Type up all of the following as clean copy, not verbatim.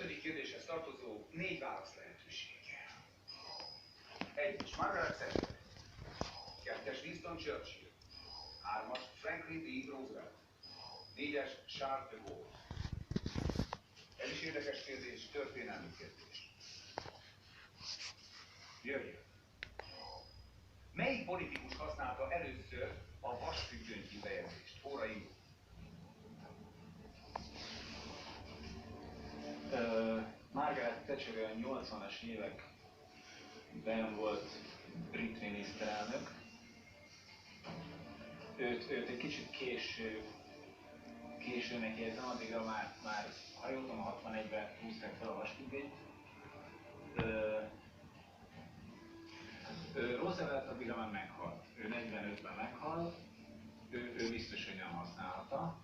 5. kérdéshez tartozó 4 válasz lehetőség. 1. Margaret Thatcher. 2. Winston Churchill. 3. Franklin D. Roosevelt. 4. Charles de Gaulle. Ez is érdekes kérdés, történelmi kérdés. Jöjjön! Melyik politikus használta először a vasfüggöny kifejezést? Órai. Margaret Thatcher a 80-as években volt brit miniszterelnök. Őt egy kicsit későnek érzem, addigra már ha jól tudom, 61-ben húzták fel a vasfüggönyt. Roosevelt addigra már meghalt. Ő 45-ben meghalt, ő biztos, hogy nem használta.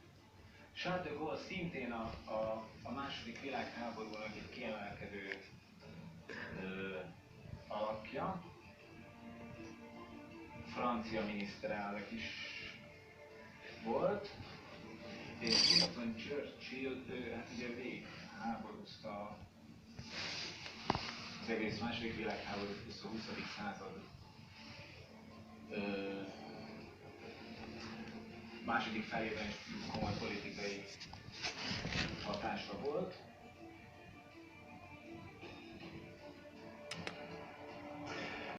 Charles de Gaulle szintén a második világháborúnak egy kiemelkedő alakja. Francia miniszterelnök is volt, és Winston Churchill, hát ugye végigháborúzta az egész második világháború, a 20. század második felében is komoly politikai hatása volt.